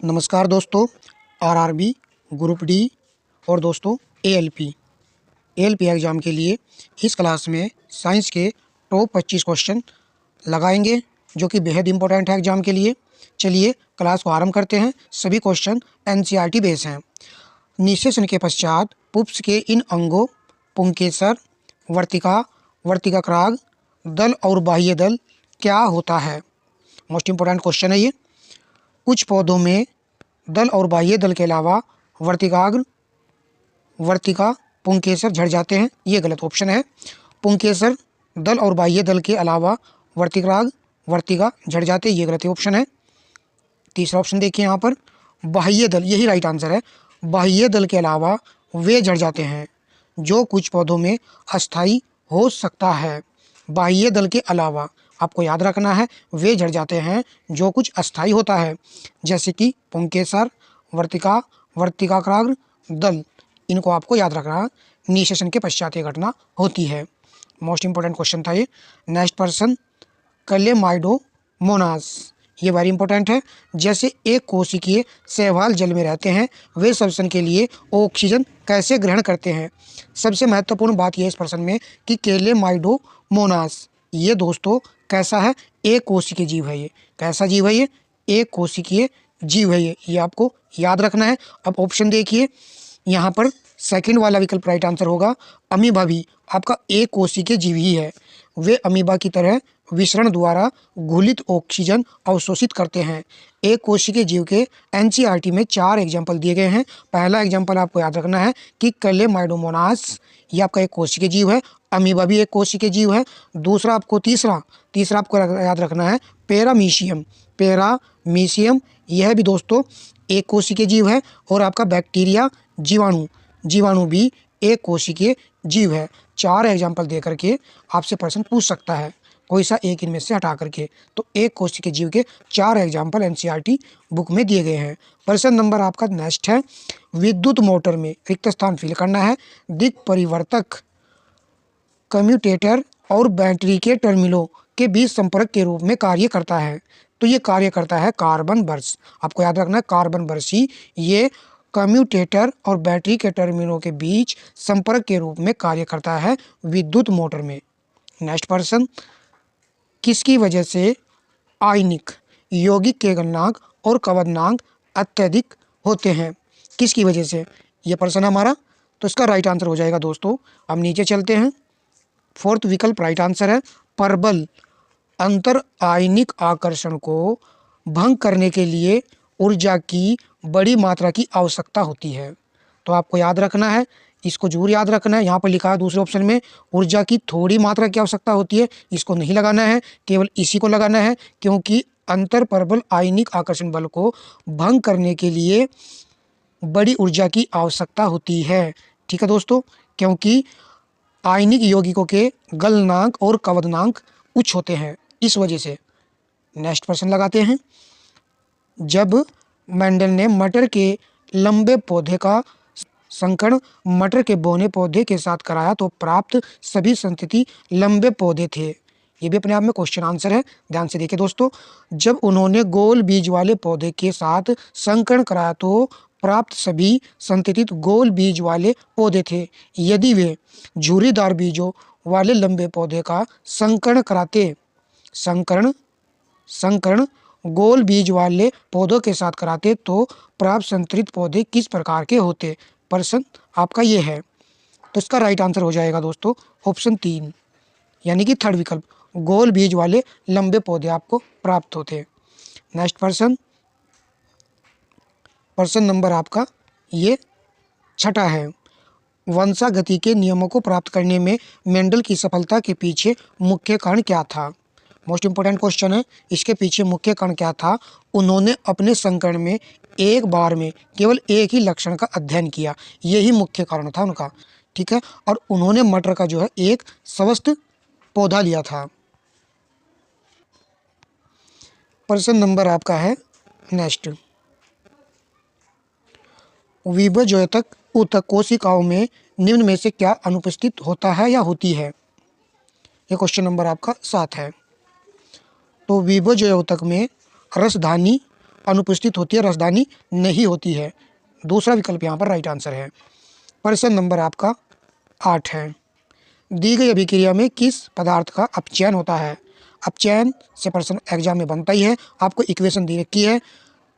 नमस्कार दोस्तों, RRB group D और दोस्तों एएलपी एग्ज़ाम के लिए इस क्लास में साइंस के टॉप 25 क्वेश्चन लगाएंगे जो कि बेहद इंपॉर्टेंट है एग्ज़ाम के लिए। चलिए क्लास को आरंभ करते हैं। सभी क्वेश्चन एनसीईआरटी बेस हैं। निषेचन के पश्चात पुप्स के इन अंगों पुंकेसर, वर्तिका, वर्तिकाग्राग, दल और बाह्य दल क्या होता है? मोस्ट इंपॉर्टेंट क्वेश्चन है ये। कुछ पौधों में दल और बाह्य दल के अलावा वर्तिकाग्र, वर्तिका, पुंकेसर झड़ जाते हैं। ये गलत ऑप्शन है। पुंकेसर, दल और बाह्य दल के अलावा वर्तिकाग्र, वर्तिका झड़ जाते हैं। ये गलत ऑप्शन है। तीसरा ऑप्शन देखिए यहाँ पर, बाह्य दल, यही राइट आंसर है। बाह्य दल के अलावा वे झड़ जाते हैं जो कुछ पौधों में अस्थायी हो सकता है। बाह्य दल के अलावा आपको याद रखना है, वे झड़ जाते हैं जो कुछ अस्थायी होता है, जैसे कि पुंकेसर, वर्तिका, वर्तिकाग्राग्र, दल। इनको आपको याद रखना है। निषेचन के पश्चात ये घटना होती है। मोस्ट इंपॉर्टेंट क्वेश्चन था ये। नेक्स्ट पर्सन, क्लेमाइडोमोनास, ये वेरी इंपॉर्टेंट है। जैसे एक कोशिकीय शैवाल जल में रहते हैं, वे श्वसन के लिए ऑक्सीजन कैसे ग्रहण करते हैं? सबसे महत्वपूर्ण बात यह इस प्रश्न में कि क्लेमाइडोमोनास ये दोस्तों कैसा है? एक कोशिकीय जीव है। ये कैसा जीव है? ये एक कोशिकीय जीव है। ये आपको याद रखना है। अब ऑप्शन देखिए, यहाँ पर सेकंड वाला विकल्प राइट आंसर होगा। अमीबा भी आपका एक कोशिकीय जीव ही है। वे अमीबा की तरह विसरण द्वारा घुलित ऑक्सीजन अवशोषित करते हैं। एक कोशिकीय जीव के एनसीईआरटी में 4 एग्जाम्पल दिए गए हैं। पहला एग्जाम्पल आपको याद रखना है कि क्लेमाइडोमोनास ये आपका एक कोशिकीय जीव है। अमीबा भी एक कोशिकीय जीव है। दूसरा आपको तीसरा आपको याद रखना है पैरामीशियम। पैरामीशियम यह भी दोस्तों एक कोशिकीय जीव है। और आपका बैक्टीरिया, जीवाणु भी एक कोशिकीय जीव है। 4 एग्जाम्पल दे करके आपसे प्रश्न पूछ सकता है, कोई सा एक इनमें से हटा करके। तो एक कोशिकीय जीव के 4 एग्जाम्पल एनसीईआरटी बुक में दिए गए हैं। प्रश्न नंबर आपका नेक्स्ट है, विद्युत मोटर में रिक्त स्थान फिल करना है। दिक् परिवर्तक कम्यूटेटर और बैटरी के टर्मिनलों के बीच संपर्क के रूप में कार्य करता है। तो ये कार्य करता है कार्बन बर्स। आपको याद रखना है कार्बन बर्स ही ये कम्यूटेटर और बैटरी के टर्मिनलों के बीच संपर्क के रूप में कार्य करता है विद्युत मोटर में। नेक्स्ट पर्सन, किसकी वजह से आयनिक, यौगिक के गलनांक और कवदनांक अत्यधिक होते हैं? किसकी वजह से? ये प्रश्न हमारा, तो इसका राइट आंसर हो जाएगा दोस्तों। अब नीचे चलते हैं। फोर्थ विकल्प राइट आंसर है। परबल अंतर आयनिक आकर्षण को भंग करने के लिए ऊर्जा की बड़ी मात्रा की आवश्यकता होती है। तो आपको याद रखना है, इसको जरूर याद रखना है। यहाँ पर लिखा है दूसरे ऑप्शन में ऊर्जा की थोड़ी मात्रा की आवश्यकता होती है। इसको नहीं लगाना है, केवल इसी को लगाना है, क्योंकि अंतर परबल आयनिक आकर्षण बल को भंग करने के लिए बड़ी ऊर्जा की आवश्यकता होती है। ठीक है दोस्तों, क्योंकि आयनिक यौगिकों के गलनांक और कवदनांक उच्च होते हैं, इस वजह से। नेक्स्ट प्रश्न लगाते हैं। जब मेंडल ने मटर के लंबे पौधे का संकरण मटर के बौने पौधे के साथ कराया तो प्राप्त सभी संतति लंबे पौधे थे। ये भी अपने आप में क्वेश्चन आंसर है, ध्यान से देखिए दोस्तों। जब उन्होंने गोल बीज वाले पौधे के साथ संकरण कराया तो प्राप्त सभी संतति गोल बीज वाले पौधे थे। यदि वे झुर्रीदार बीजों वाले लंबे पौधे का संकरण कराते, संकरण गोल बीज वाले पौधों के साथ कराते तो प्राप्त संतरित पौधे किस प्रकार के होते? प्रश्न आपका ये है। तो इसका राइट आंसर हो जाएगा दोस्तों ऑप्शन 3, यानी कि थर्ड विकल्प, गोल बीज वाले लंबे पौधे आपको प्राप्त होते। नेक्स्ट प्रश्न नंबर आपका ये छठा है। वंशागति के नियमों को प्राप्त करने में मेंडल की सफलता के पीछे मुख्य कारण क्या था? मोस्ट इंपॉर्टेंट क्वेश्चन है। इसके पीछे मुख्य कारण क्या था? उन्होंने अपने संकरण में एक बार में केवल एक ही लक्षण का अध्ययन किया, यही मुख्य कारण था उनका। ठीक है, और उन्होंने मटर का जो है एक स्वस्थ पौधा लिया था। प्रश्न नंबर आपका है नेक्स्ट, विभजोतक ऊतक कोशिकाओं में निम्न में से क्या अनुपस्थित होता है या होती है? ये क्वेश्चन नंबर आपका 7 है। तो विभजोतक में रसधानी अनुपस्थित होती है, राजधानी नहीं होती है। दूसरा विकल्प यहाँ पर राइट आंसर है। प्रश्न नंबर आपका 8 है। दी गई अभिक्रिया में किस पदार्थ का अपचयन होता है? अपचयन से प्रश्न एग्जाम में बनता ही है। आपको इक्वेशन दे रखी है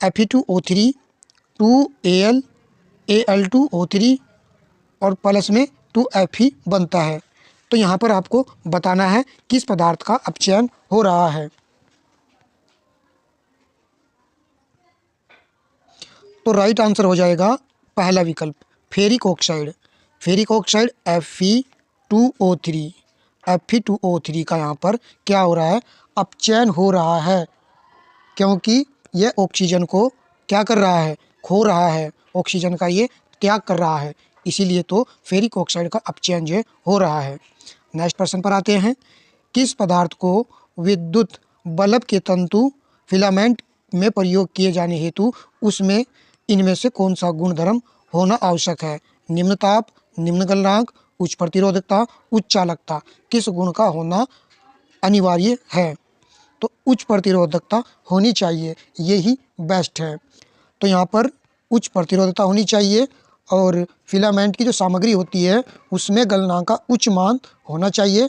Fe2O3 2Al Al2O3 और प्लस में 2Fe बनता है। तो यहाँ पर आपको बताना है किस पदार्थ का अपचयन हो रहा है। तो राइट आंसर हो जाएगा पहला विकल्प ferric oxide. Ferric oxide Fe2O3 Fe2O3 का यहाँ पर क्या हो रहा है? अपचयन हो रहा है, क्योंकि यह ऑक्सीजन को क्या कर रहा है? खो रहा है, ऑक्सीजन का ये त्याग कर रहा है, इसीलिए तो फेरिक ऑक्साइड का अपचयन जो हो रहा है। नेक्स्ट प्रश्न पर आते हैं। किस पदार्थ को विद्युत बल्ब के तंतु फिलामेंट में प्रयोग किए जाने हेतु उसमें इनमें से कौन सा गुणधर्म होना आवश्यक है? निम्न ताप, निम्न गलनांक, उच्च प्रतिरोधकता, उच्च चालकता। किस गुण का होना अनिवार्य है? तो उच्च प्रतिरोधकता होनी चाहिए, यही बेस्ट है। तो यहाँ पर उच्च प्रतिरोधकता होनी चाहिए और फिलामेंट की जो सामग्री होती है उसमें गलनांक का उच्च मान होना चाहिए,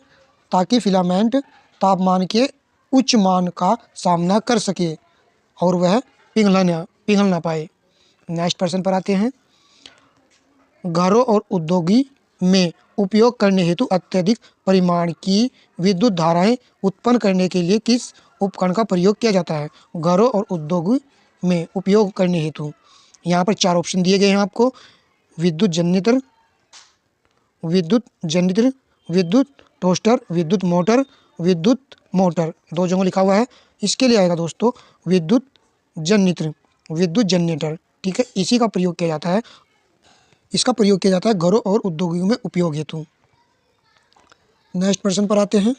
ताकि फिलामेंट तापमान के उच्च मान का सामना कर सके और वह पिघल ना पाए। नेक्स्ट प्रश्न पर आते हैं। घरों और उद्योगी में उपयोग करने हेतु अत्यधिक परिमाण की विद्युत धाराएं उत्पन्न करने के लिए किस उपकरण का प्रयोग किया जाता है? घरों और उद्योगों में उपयोग करने हेतु यहाँ पर 4 ऑप्शन दिए गए हैं आपको। विद्युत जनरेटर, विद्युत टोस्टर, विद्युत मोटर 2 जगह लिखा हुआ है। इसके लिए आएगा दोस्तों विद्युत जनरेटर, ठीक है। इसी का प्रयोग किया जाता है, इसका प्रयोग किया जाता है घरों और उद्योगों में उपयोग हेतु। नेक्स्ट प्रश्न पर आते हैं।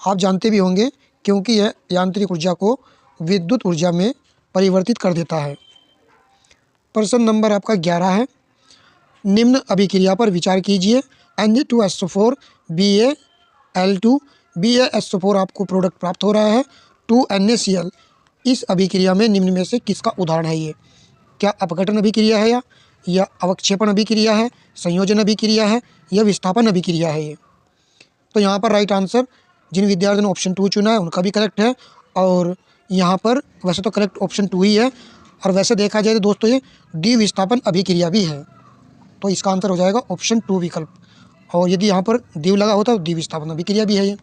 आप जानते भी होंगे क्योंकि यह यांत्रिक ऊर्जा को विद्युत ऊर्जा में परिवर्तित कर देता है। प्रश्न नंबर आपका 11 है। निम्न अभिक्रिया पर विचार कीजिए। Na2SO4 BaL2 BaSO4 आपको प्रोडक्ट प्राप्त हो रहा है 2NaCl। इस अभिक्रिया में निम्न में से किसका उदाहरण है ये? क्या अपघटन अभिक्रिया है या अवक्षेपण अभिक्रिया है, संयोजन अभिक्रिया है या विस्थापन अभिक्रिया है ये? तो यहाँ पर राइट आंसर जिन विद्यार्थियों ने ऑप्शन 2 चुना है उनका भी करेक्ट है, और यहाँ पर वैसे तो करेक्ट ऑप्शन 2 ही है, और वैसे देखा जाए तो दोस्तों ये द्विविस्थापन अभिक्रिया भी है। तो इसका आंसर हो जाएगा ऑप्शन 2 विकल्प, और यदि यहाँ पर द्विव लगा होता तो द्विविस्थापन अभिक्रिया भी है ये।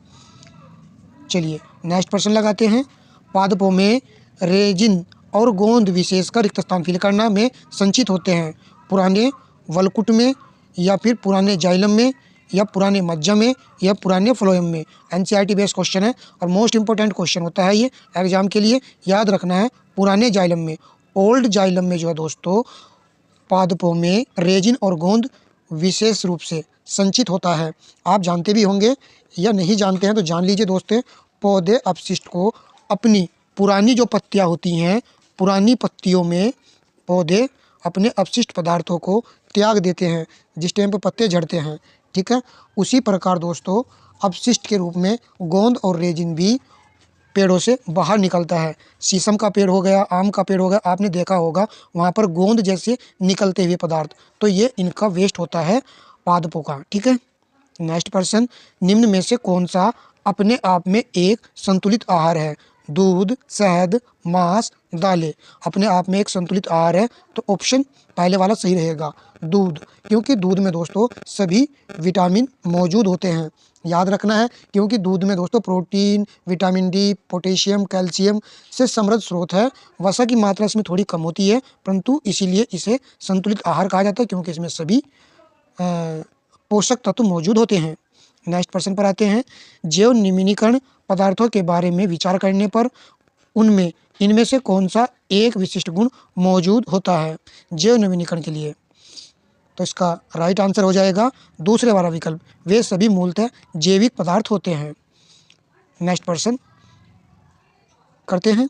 चलिए नेक्स्ट प्रश्न लगाते हैं। पादपों में रेजिन और गोंद विशेषकर रिक्त स्थान फिल करना में संचित होते हैं पुराने वलकुट में, या फिर पुराने जाइलम में, या पुराने मज्जा में, या पुराने फ्लोएम में। एनसीईआरटी बेस्ड क्वेश्चन है और मोस्ट इंपॉर्टेंट क्वेश्चन होता है ये एग्जाम के लिए, याद रखना है पुराने जाइलम में। ओल्ड जाइलम में जो है दोस्तों पादपों में रेजिन और गोंद विशेष रूप से संचित होता है। आप जानते भी होंगे या नहीं जानते हैं तो जान लीजिए दोस्तों। पौधे अपशिष्ट को अपनी पुरानी जो पत्तियां होती हैं, पुरानी पत्तियों में पौधे अपने अपशिष्ट पदार्थों को त्याग देते हैं जिस टाइम पर पत्ते झड़ते हैं, ठीक है। उसी प्रकार दोस्तों अपशिष्ट के रूप में गोंद और रेजिन भी पेड़ों से बाहर निकलता है। शीशम का पेड़ हो गया, आम का पेड़ हो गया, आपने देखा होगा वहाँ पर गोंद जैसे निकलते हुए पदार्थ, तो ये इनका वेस्ट होता है पादपों का, ठीक है। नेक्स्ट प्रश्न। निम्न में से कौन सा अपने आप में एक संतुलित आहार है? दूध, शहद, मांस, दालें। अपने आप में एक संतुलित आहार है तो ऑप्शन पहले वाला सही रहेगा, दूध, क्योंकि दूध में दोस्तों सभी विटामिन मौजूद होते हैं। याद रखना है क्योंकि दूध में दोस्तों protein, vitamin D, potassium, calcium से समृद्ध स्रोत है। वसा की मात्रा इसमें थोड़ी कम होती है, परंतु इसीलिए इसे संतुलित आहार कहा जाता है क्योंकि इसमें सभी पोषक तत्व मौजूद होते हैं। नेक्स्ट प्रश्न पर आते हैं। जैव निम्नीकरण पदार्थों के बारे में विचार करने पर उनमें इनमें से कौन सा एक विशिष्ट गुण मौजूद होता है जैव नवीनीकरण के लिए? तो इसका राइट आंसर हो जाएगा दूसरे वाला विकल्प, वे सभी मूलतः जैविक पदार्थ होते हैं। नेक्स्ट प्रश्न करते हैं।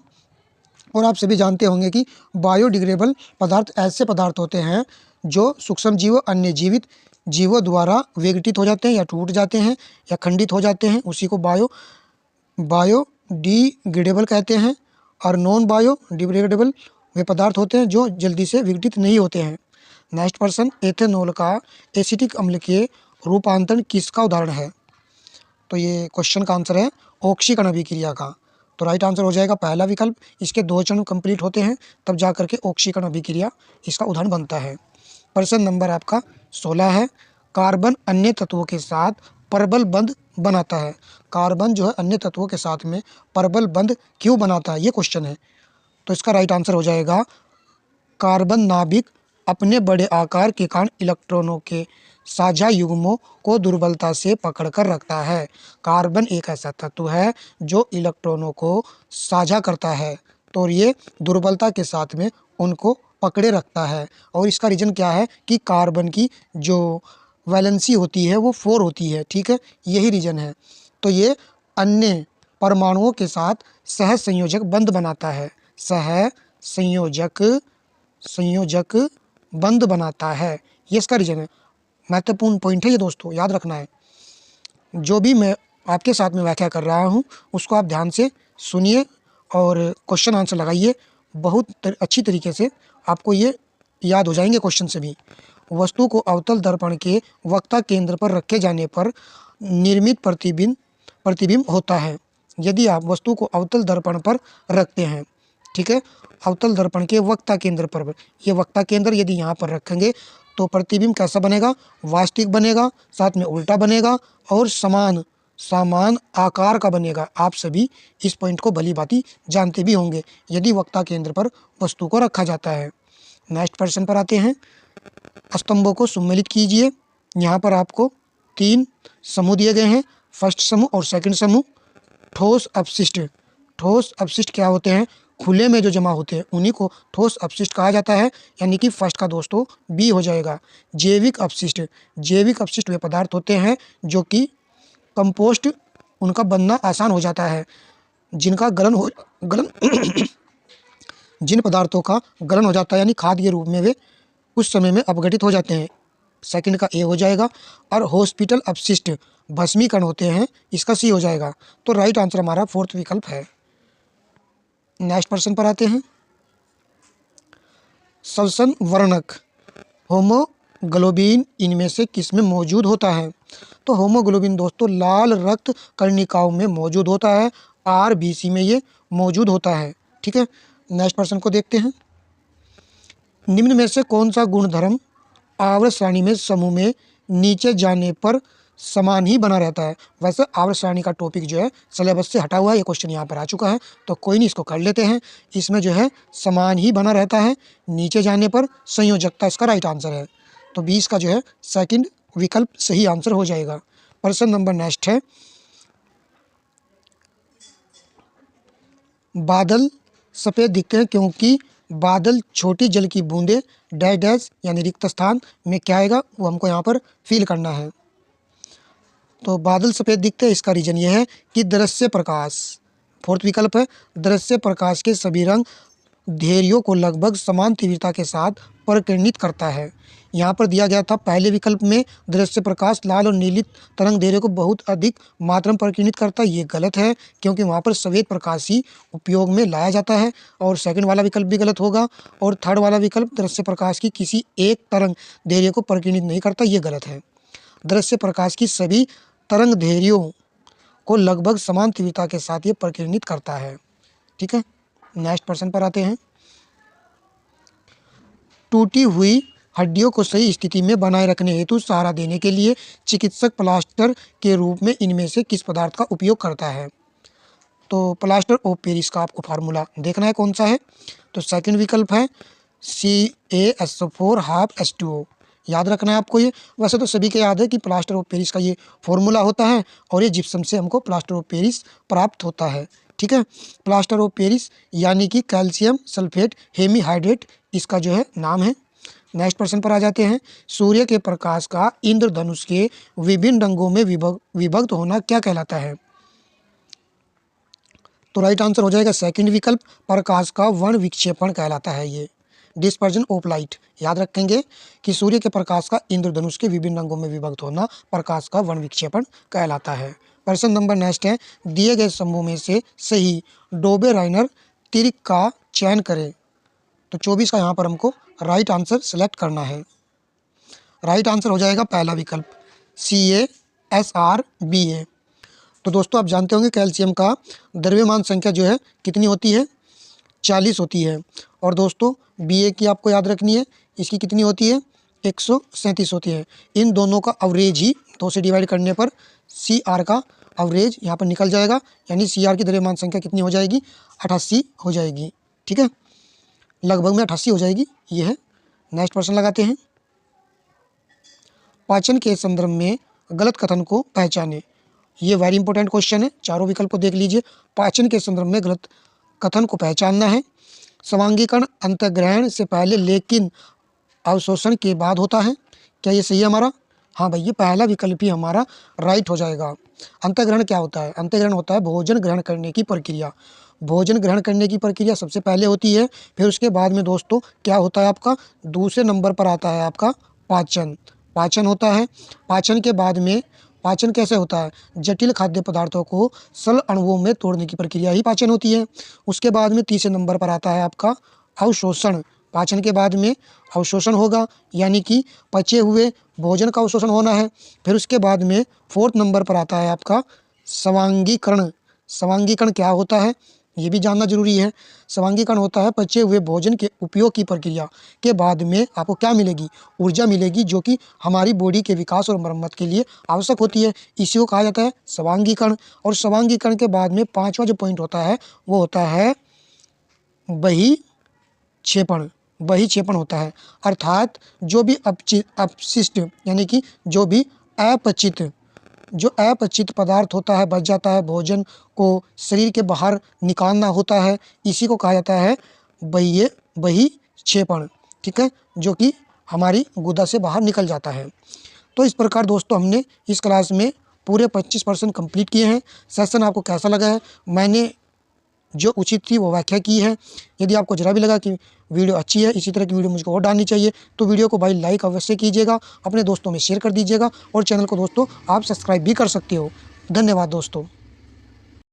और आप सभी जानते होंगे कि बायोडिग्रेडेबल पदार्थ ऐसे पदार्थ होते हैं जो सूक्ष्म जीवों, अन्य जीवित जीवों द्वारा विघटित हो जाते हैं या टूट जाते हैं या खंडित हो जाते हैं, उसी को बायोडिग्रेडेबल कहते हैं। और नॉन बायोडिग्रेडेबल वे पदार्थ होते हैं जो जल्दी से विघटित नहीं होते हैं। नेक्स्ट पर्सन, एथेनॉल का एसिटिक अम्ल के रूपांतरण किसका उदाहरण है? तो ये क्वेश्चन का आंसर है ऑक्सीकरण अभिक्रिया का। तो राइट आंसर हो जाएगा पहला विकल्प। इसके 2 चरण कंप्लीट होते हैं तब जा करके ऑक्सीकरण अभिक्रिया इसका उदाहरण बनता है। प्रश्न नंबर आपका 16 है, कार्बन अन्य तत्वों के साथ परबल बंध बनाता है। कार्बन जो है अन्य तत्वों के साथ में परबल बंध क्यों बनाता है, ये क्वेश्चन है। तो इसका राइट आंसर हो जाएगा कार्बन नाभिक अपने बड़े आकार के कारण इलेक्ट्रॉनों के साझा युग्मों को दुर्बलता से पकड़कर रखता है। कार्बन एक ऐसा तत्व है जो इलेक्ट्रॉनों को साझा करता है, तो ये दुर्बलता के साथ में उनको पकड़े रखता है। और इसका रीज़न क्या है कि कार्बन की जो वैलेंसी होती है वो 4 होती है, ठीक है, यही रीज़न है। तो ये अन्य परमाणुओं के साथ सह संयोजक बंध बनाता है, सह संयोजक बंध बनाता है, ये इसका रीज़न है। महत्वपूर्ण पॉइंट है ये दोस्तों, याद रखना है। जो भी मैं आपके साथ में व्याख्या कर रहा हूँ उसको आप ध्यान से सुनिए और क्वेश्चन आंसर लगाइए। बहुत अच्छी तरीके से आपको ये याद हो जाएंगे क्वेश्चन से भी। वस्तु को अवतल दर्पण के वक्ता केंद्र पर रखे जाने पर निर्मित प्रतिबिंब होता है। यदि आप वस्तु को अवतल दर्पण पर रखते हैं, ठीक है, अवतल दर्पण के वक्ता केंद्र पर, ये वक्ता केंद्र यदि यहाँ पर रखेंगे तो प्रतिबिंब कैसा बनेगा? वास्तविक बनेगा, साथ में उल्टा बनेगा और समान आकार का बनेगा। आप सभी इस पॉइंट को भली भांति जानते भी होंगे यदि वक्ता केंद्र पर वस्तु को रखा जाता है। नेक्स्ट प्रश्न पर आते हैं। स्तंभों को सम्मिलित कीजिए। यहाँ पर आपको 3 समूह दिए गए हैं, फर्स्ट समूह और सेकंड समूह। ठोस अपशिष्ट क्या होते हैं? खुले में जो जमा होते हैं उन्हीं को ठोस अपशिष्ट कहा जाता है, यानी कि फर्स्ट का दोस्तों बी हो जाएगा। जैविक अपशिष्ट वे पदार्थ होते हैं जो कि कंपोस्ट उनका बनना आसान हो जाता है, जिनका गलन जिन पदार्थों का गलन हो जाता है, यानी खाद के रूप में वे उस समय में अपघटित हो जाते हैं, सेकंड का ए हो जाएगा। और हॉस्पिटल अपशिष्ट भस्मीकरण होते हैं, इसका सी हो जाएगा। तो राइट आंसर हमारा 4th विकल्प है। नेक्स्ट प्रश्न पर आते हैं। श्वसन वर्णक होमोग्लोबिन इनमें से किसमें मौजूद होता है? तो होमोग्लोबिन दोस्तों लाल रक्त कर्णिकाओं में मौजूद होता है, RBC में ये मौजूद होता है, ठीक है। नेक्स्ट प्रश्न को देखते हैं। निम्न में से कौन सा गुणधर्म आवर्त सारणी में समूह में नीचे जाने पर समान ही बना रहता है? वैसे आवर्त सारणी का टॉपिक जो है सिलेबस से हटा हुआ है, ये क्वेश्चन यहाँ पर आ चुका है, तो कोई नहीं, इसको कर लेते हैं। इसमें जो है समान ही बना रहता है, नीचे जाने पर संयोजकता इसका राइट आंसर है। तो 20 का जो है सेकंड विकल्प सही आंसर हो जाएगा। प्रश्न नंबर नेक्स्ट है। बादल सफ़ेद दिखते हैं क्योंकि बादल छोटी जल की बूंदें डैश डैश यानी रिक्त स्थान में क्या आएगा वो हमको यहाँ पर फील करना है। तो बादल सफ़ेद दिखते हैं, इसका रीजन ये है कि दृश्य प्रकाश, 4th विकल्प है, दृश्य प्रकाश के सभी रंग धैर्यों को लगभग समान तीव्रता के साथ परिकिरणित करता है। यहाँ पर दिया गया था पहले विकल्प में दृश्य प्रकाश लाल और नीली तरंग धैर्य को बहुत अधिक मात्रा में परिकिरणित करता है, ये गलत है क्योंकि वहाँ पर सफ़ेद प्रकाश ही उपयोग में लाया जाता है। और सेकंड वाला विकल्प भी गलत होगा। और थर्ड वाला विकल्प दृश्य प्रकाश की किसी एक तरंग धैर्य को परिकिरणित नहीं करता, ये गलत है। दृश्य प्रकाश की सभी तरंग धैर्यों को लगभग समान तीव्रता के साथ ये परिकिरणित करता है, ठीक है। नेक्स्ट प्रश्न पर आते हैं। टूटी हुई हड्डियों को सही स्थिति में बनाए रखने हेतु सहारा देने के लिए चिकित्सक प्लास्टर के रूप में इनमें से किस पदार्थ का उपयोग करता है? तो प्लास्टर ऑफ पेरिस का आपको फार्मूला देखना है कौन सा है। तो सेकंड विकल्प है CaSO4 याद रखना है आपको ये। वैसे तो सभी के याद है कि प्लास्टर ऑफ पेरिस का ये फॉर्मूला होता है और ये जिप्सम से हमको प्लास्टर ऑफ पेरिस प्राप्त होता है, ठीक है। प्लास्टर ऑफ पेरिस यानी कि कैल्शियम सल्फेट हेमीहाइड्रेट इसका जो है नाम है। नेक्स्ट प्रश्न पर आ जाते हैं। सूर्य के प्रकाश का इंद्रधनुष के विभिन्न रंगों में विभक्त होना क्या कहलाता है? तो राइट आंसर हो जाएगा सेकंड विकल्प, प्रकाश का वर्ण विक्षेपण कहलाता है ये, डिस्पर्जन ऑफ लाइट। याद रखेंगे कि सूर्य के प्रकाश का इंद्रधनुष के विभिन्न रंगों में विभक्त होना प्रकाश का वर्ण विक्षेपण कहलाता है। प्रश्न नंबर नेक्स्ट है। दिए गए समूह में से सही डोबे राइनर तिर्क का चयन करें। तो 24 का यहाँ पर हमको राइट आंसर सेलेक्ट करना है। राइट आंसर हो जाएगा पहला विकल्प CaSrBa। तो दोस्तों आप जानते होंगे कैल्शियम का द्रव्यमान संख्या जो है कितनी होती है, 40 होती है। और दोस्तों Ba की आपको याद रखनी है, इसकी कितनी होती है, 137 होती है। इन दोनों का अवरेज ही 2 से डिवाइड करने पर Cr का अवरेज यहाँ पर निकल जाएगा, यानी Cr की द्रव्यमान संख्या कितनी हो जाएगी, 88 हो जाएगी। ठीक है, लगभग में 88 हो जाएगी। ये है। नेक्स्ट प्रश्न लगाते हैं। पाचन के संदर्भ में गलत कथन को पहचाने। ये वेरी इंपॉर्टेंट क्वेश्चन है, चारों विकल्प को देख लीजिए। पाचन के संदर्भ में गलत कथन को पहचानना है। स्वांगीकरण अंतर्ग्रहण से पहले लेकिन अवशोषण के बाद होता है। क्या ये सही है हमारा? हाँ भाई, ये पहला विकल्प ही हमारा राइट हो जाएगा। अंतर्ग्रहण क्या होता है? अंतर्ग्रहण होता है भोजन ग्रहण करने की प्रक्रिया। भोजन ग्रहण करने की प्रक्रिया सबसे पहले होती है, फिर उसके बाद में दोस्तों क्या होता है आपका, दूसरे नंबर पर आता है आपका पाचन। पाचन होता है। पाचन के बाद में, पाचन कैसे होता है, जटिल खाद्य पदार्थों को सरल अणुओं में तोड़ने की प्रक्रिया ही पाचन होती है। उसके बाद में तीसरे नंबर पर आता है आपका अवशोषण। पाचन के बाद में अवशोषण होगा, यानी कि पचे हुए भोजन का अवशोषण होना है। फिर उसके बाद में 4th नंबर पर आता है आपका स्वांगीकरण। स्वांगीकरण क्या होता है ये भी जानना जरूरी है। स्वांगीकरण होता है पचे हुए भोजन के उपयोग की प्रक्रिया के बाद में आपको क्या मिलेगी, ऊर्जा मिलेगी, जो कि हमारी बॉडी के विकास और मरम्मत के लिए आवश्यक होती है। इसी को कहा जाता है स्वांगीकरण। और स्वांगीकरण के बाद में 5वां जो पॉइंट होता है वो होता है बहिक्षेपण। बहिक्षेपण होता है, अर्थात जो भी अपशिष्ट यानी कि जो भी अपचित पदार्थ होता है, बच जाता है, भोजन को शरीर के बाहर निकालना होता है, इसी को कहा जाता है बहिक्षेपण। ठीक है, जो कि हमारी गुदा से बाहर निकल जाता है। तो इस प्रकार दोस्तों हमने इस क्लास में पूरे 25% कंप्लीट किए हैं। सेशन आपको कैसा लगा है? मैंने जो उचित थी वो व्याख्या की है। यदि आपको जरा भी लगा कि वीडियो अच्छी है, इसी तरह की वीडियो मुझको और डालनी चाहिए, तो वीडियो को भाई लाइक अवश्य कीजिएगा, अपने दोस्तों में शेयर कर दीजिएगा, और चैनल को दोस्तों आप सब्सक्राइब भी कर सकते हो। धन्यवाद दोस्तों।